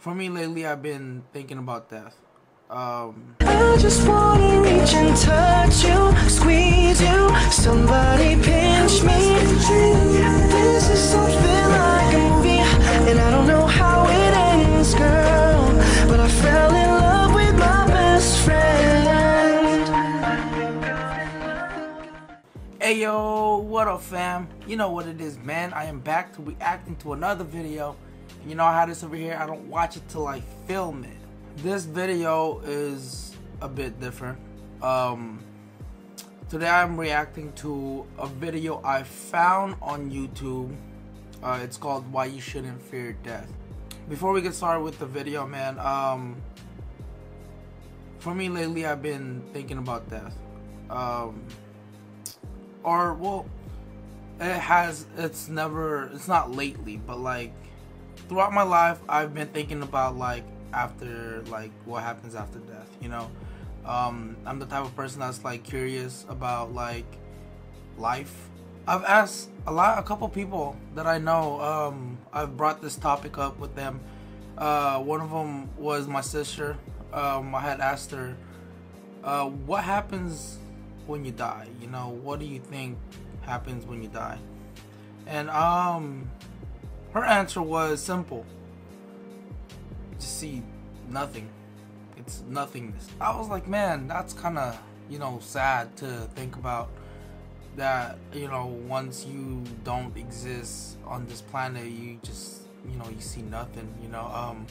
For me lately, I've been thinking about death. I just wanna reach and touch you, squeeze you, somebody pinch me. This is something like a movie, and I don't know how it ends, girl, but I fell in love with my best friend. Hey yo, what up fam? You know what it is, man. I am back to reacting to another video. And you know I have this over here, I don't watch it till I film it. This video is a bit different. Today I'm reacting to a video I found on YouTube. It's called Why You Shouldn't Fear Death. Before we get started with the video, man, for me lately I've been thinking about death. It's not lately, but like throughout my life I've been thinking about like what happens after death, you know. I'm the type of person that's like curious about like life. I've asked a couple people that I know. I've brought this topic up with them. One of them was my sister. I had asked her, what happens when you die? You know, what do you think happens when you die? And her answer was simple. Just see nothing. It's nothingness. I was like, man, that's kind of, you know, sad to think about, that, you know, once you don't exist on this planet, you just, you know, you see nothing, you know.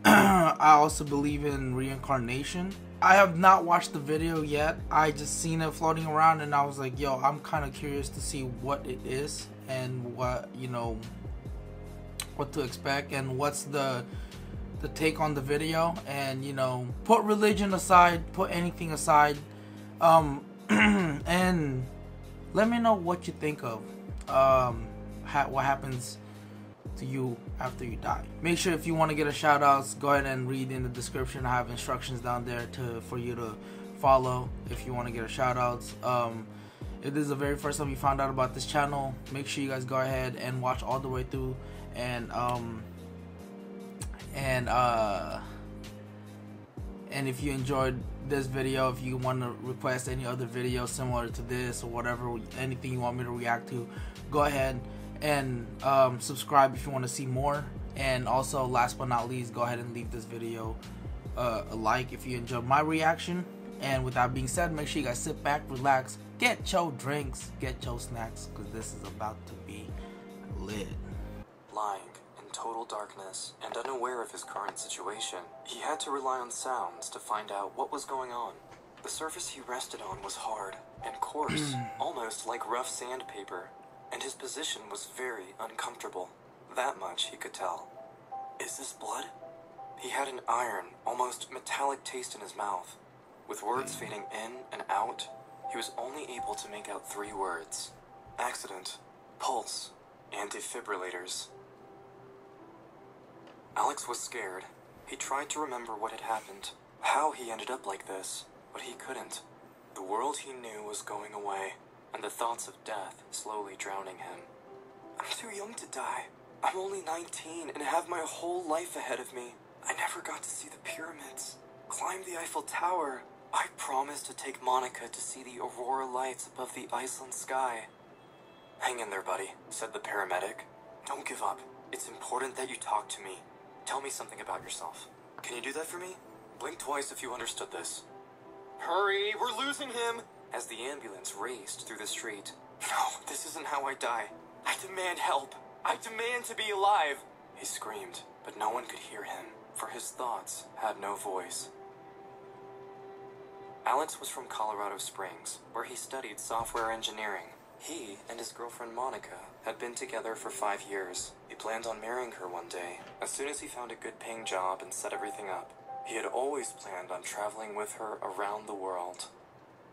I also believe in reincarnation. I have not watched the video yet. I just seen it floating around and I was like, yo, I'm kind of curious to see what it is and what, you know, what to expect and what's the take on the video. And, you know, put religion aside, put anything aside, and let me know what you think of what happens to you after you die. Make sure if you want to get a shout out, go ahead and read in the description. I have instructions down there for you to follow if you want to get a shout outs. If this is the very first time you found out about this channel, make sure you guys go ahead and watch all the way through. And if you enjoyed this video, if you want to request any other video similar to this or whatever, anything you want me to react to, go ahead and subscribe if you want to see more. And also, last but not least, go ahead and leave this video a like if you enjoyed my reaction. And with that being said, make sure you guys sit back, relax, get your drinks, get your snacks, because this is about to be lit. Lying in total darkness and unaware of his current situation, he had to rely on sounds to find out what was going on. The surface he rested on was hard and coarse, almost like rough sandpaper, and his position was very uncomfortable. That much he could tell. Is this blood? He had an iron, almost metallic taste in his mouth. With words fading in and out, he was only able to make out 3 words: accident, pulse, and defibrillators. Alex was scared. He tried to remember what had happened, how he ended up like this, but he couldn't. The world he knew was going away, and the thoughts of death slowly drowning him. I'm too young to die. I'm only 19 and have my whole life ahead of me. I never got to see the pyramids, climb the Eiffel Tower. I promised to take Monica to see the aurora lights above the Iceland sky. Hang in there, buddy, said the paramedic. Don't give up. It's important that you talk to me. Tell me something about yourself. Can you do that for me? Blink twice if you understood this. Hurry, we're losing him! As the ambulance raced through the street. No, this isn't how I die. I demand help. I demand to be alive! He screamed, but no one could hear him, for his thoughts had no voice. Alex was from Colorado Springs, where he studied software engineering. He and his girlfriend Monica had been together for 5 years. He planned on marrying her one day, as soon as he found a good-paying job and set everything up. He had always planned on traveling with her around the world.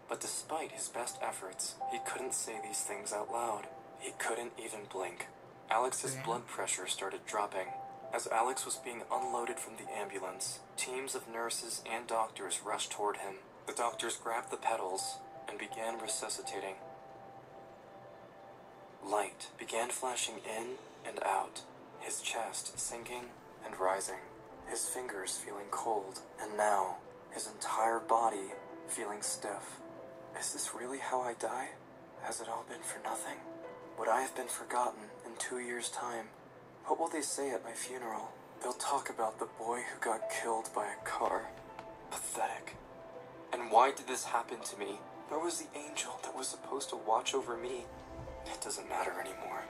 But despite his best efforts, he couldn't say these things out loud. He couldn't even blink. Alex's blood pressure started dropping. As Alex was being unloaded from the ambulance, teams of nurses and doctors rushed toward him. The doctors grabbed the pedals and began resuscitating. Light began flashing in and out, his chest sinking and rising. his fingers feeling cold, and now his entire body feeling stiff. Is this really how I die? Has it all been for nothing? Would I have been forgotten in 2 years' time? What will they say at my funeral? They'll talk about the boy who got killed by a car. Pathetic. And why did this happen to me? Where was the angel that was supposed to watch over me? It doesn't matter anymore.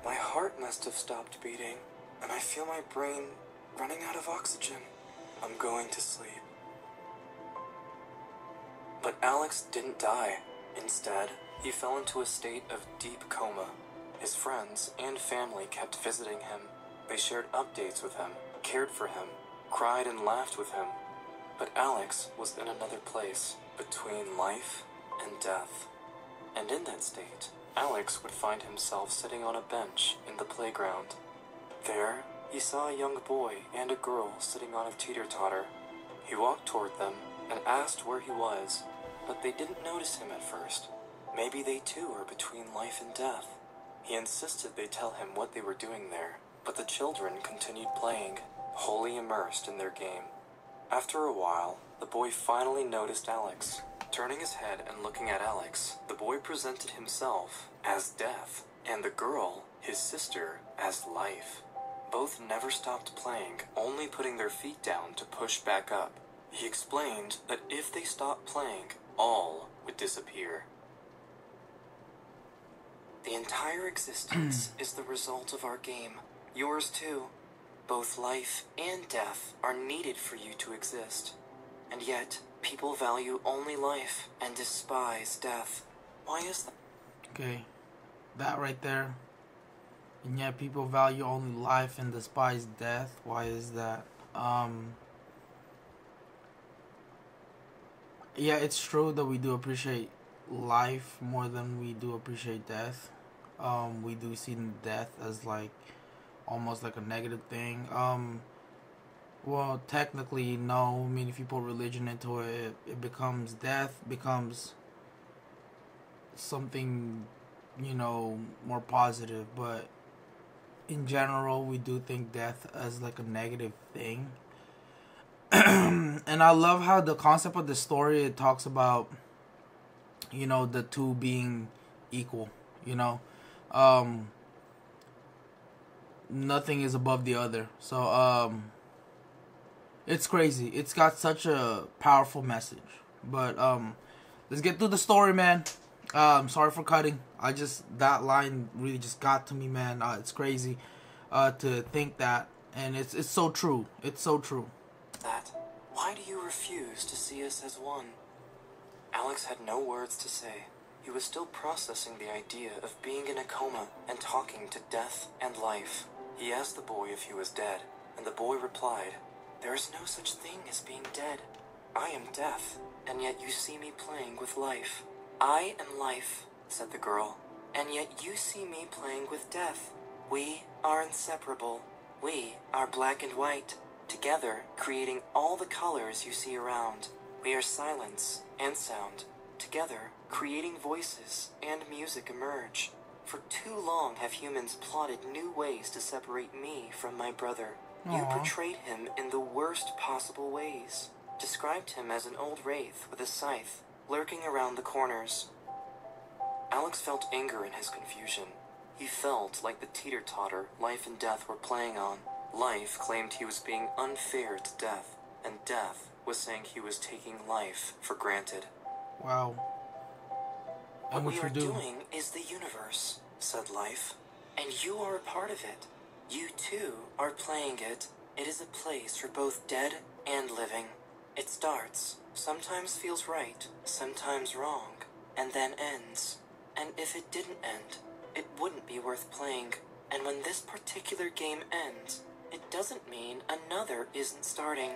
My heart must have stopped beating, and I feel my brain running out of oxygen. I'm going to sleep. But Alex didn't die. Instead, he fell into a state of deep coma. His friends and family kept visiting him. They shared updates with him, cared for him, cried and laughed with him. But Alex was in another place, between life and death. And in that state, Alex would find himself sitting on a bench in the playground. There, he saw a young boy and a girl sitting on a teeter-totter. He walked toward them and asked where he was, but they didn't notice him at first. Maybe they too are between life and death. He insisted they tell him what they were doing there, but the children continued playing, wholly immersed in their game. After a while, the boy finally noticed Alex. Turning his head and looking at Alex, the boy presented himself as death, and the girl, his sister, as life. Both never stopped playing, only putting their feet down to push back up. He explained that if they stopped playing, all would disappear. The entire existence is the result of our game. Yours too. Both life and death are needed for you to exist. And yet, people value only life and despise death. Why is that? Okay, that right there. And yet people value only life and despise death. Why is that? Yeah, it's true that we do appreciate life more than we do appreciate death. We do see death as like almost like a negative thing. Well, technically, no. I mean, if you put religion into it, it becomes death becomes something, you know, more positive. But in general, we do think death as like a negative thing. And I love how the concept of the story, it talks about, you know, the two being equal, you know. Nothing is above the other. So, it's crazy. It's got such a powerful message. But, let's get through the story, man. Sorry for cutting. That line really just got to me, man. It's crazy, to think that. And it's so true. It's so true. Why do you refuse to see us as one? Alex had no words to say. He was still processing the idea of being in a coma and talking to death and life. He asked the boy if he was dead, and the boy replied, "There is no such thing as being dead. I am death, and yet you see me playing with life." "I am life," said the girl, "and yet you see me playing with death. We are inseparable. We are black and white, together creating all the colors you see around. We are silence and sound, together creating voices and music emerge. For too long have humans plotted new ways to separate me from my brother. You portrayed him in the worst possible ways, described him as an old wraith with a scythe, lurking around the corners." Alex felt anger in his confusion. He felt like the teeter-totter life and death were playing on. Life claimed he was being unfair to death, and death was saying he was taking life for granted. Wow. "What we are doing is the universe," said life, "and you are a part of it. You too are playing it. It is a place for both dead and living. It starts, sometimes feels right, sometimes wrong, and then ends. And if it didn't end, it wouldn't be worth playing. And when this particular game ends, it doesn't mean another isn't starting.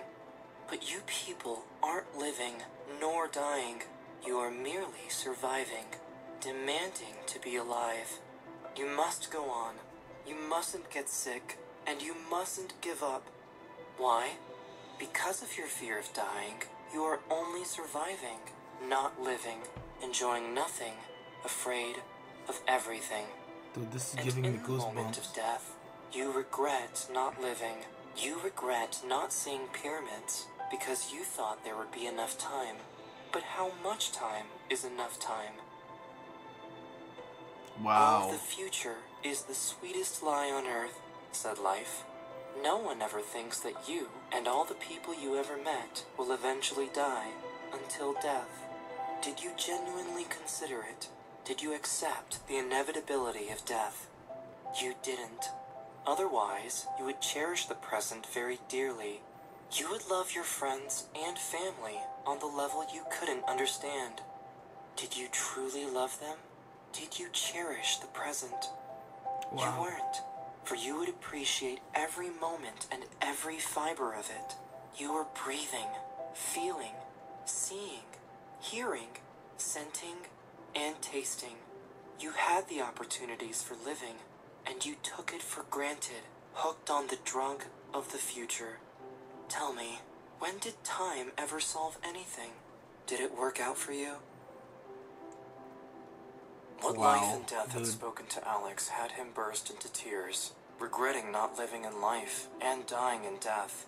But you people aren't living nor dying. You are merely surviving, demanding to be alive. You must go on. You mustn't get sick, and you mustn't give up. Why? Because of your fear of dying, you are only surviving, not living, enjoying nothing, afraid of everything. Dude, this is And giving me in the moment goosebumps. of death, you regret not living, You regret not seeing pyramids because you thought there would be enough time. But how much time is enough time? Wow. All of the future is the sweetest lie on earth, said life. No one ever thinks that you and all the people you ever met will eventually die until death. Did you genuinely consider it? Did you accept the inevitability of death? You didn't. Otherwise, you would cherish the present very dearly. You would love your friends and family on the level you couldn't understand. Did you truly love them? Did you cherish the present? Wow. You weren't, for you would appreciate every moment and every fiber of it. You were breathing, feeling, seeing, hearing, scenting, and tasting. You had the opportunities for living, and you took it for granted, hooked on the drug of the future. Tell me, when did time ever solve anything? Did it work out for you? What Wow, life and death had dude. spoken to Alex had him burst into tears, regretting not living in life and dying in death.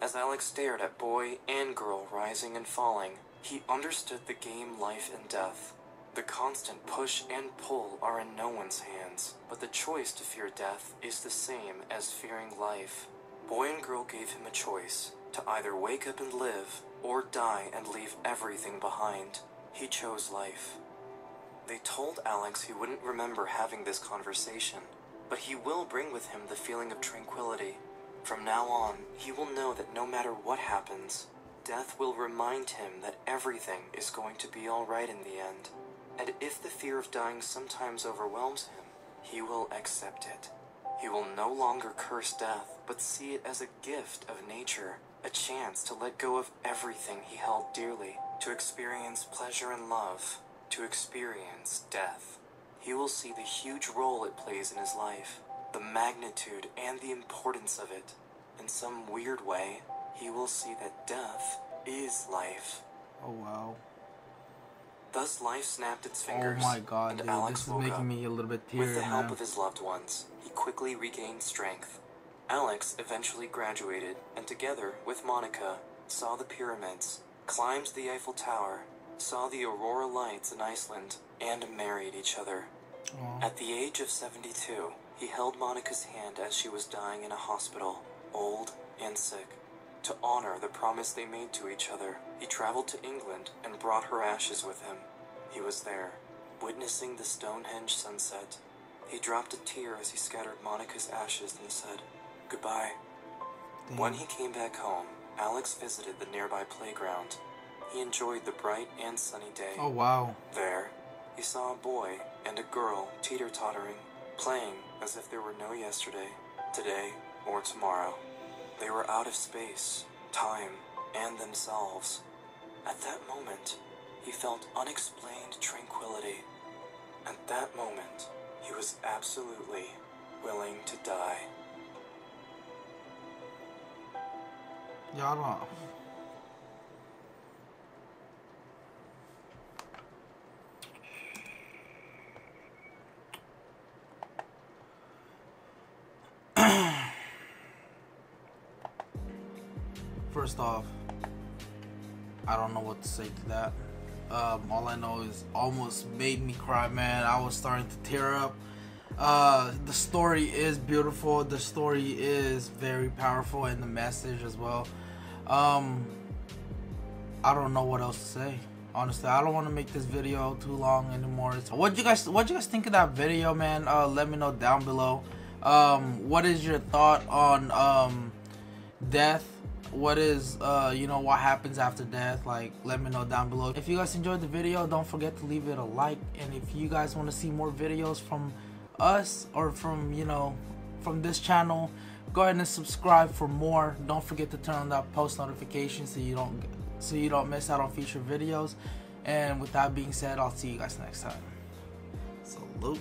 As Alex stared at boy and girl rising and falling, he understood the game life and death. The constant push and pull are in no one's hands, but the choice to fear death is the same as fearing life. Boy and girl gave him a choice, to either wake up and live, or die and leave everything behind. He chose life. They told Alex he wouldn't remember having this conversation, but he will bring with him the feeling of tranquility. From now on, he will know that no matter what happens, death will remind him that everything is going to be alright in the end. And if the fear of dying sometimes overwhelms him, he will accept it. He will no longer curse death, but see it as a gift of nature, a chance to let go of everything he held dearly, to experience pleasure and love, to experience death. He will see the huge role it plays in his life, the magnitude and the importance of it. In some weird way, he will see that death is life. Oh wow. Thus life snapped its Oh fingers, my god, and dude. Alex This is woke up. making me a little bit With the teary, help man. of his loved ones, he quickly regained strength. Alex eventually graduated, and together with Monica, saw the pyramids, climbed the Eiffel Tower, saw the Aurora Lights in Iceland, and married each other. Aw. At the age of 72, he held Monica's hand as she was dying in a hospital, old and sick. To honor the promise they made to each other, he traveled to England and brought her ashes with him. He was there, witnessing the Stonehenge sunset. He dropped a tear as he scattered Monica's ashes and said, "Goodbye." Damn. When he came back home, Alex visited the nearby playground. He enjoyed the bright and sunny day. Oh wow. There, he saw a boy and a girl teeter-tottering, playing as if there were no yesterday, today, or tomorrow. They were out of space, time, and themselves. At that moment, he felt unexplained tranquility. At that moment, he was absolutely willing to die. Y'all First off, I don't know what to say to that. All I know is almost made me cry, man. I was starting to tear up. The story is beautiful. The story is very powerful, and the message as well. I don't know what else to say. Honestly, I don't want to make this video too long anymore. What you guys think of that video, man? Let me know down below. What is your thought on death? What is what happens after death? Like, let me know down below. If you guys enjoyed the video, don't forget to leave it a like. And if you guys want to see more videos from us or from from this channel, go ahead and subscribe for more. Don't forget to turn on that post notification so you don't miss out on future videos. And with that being said, I'll see you guys next time. Salute.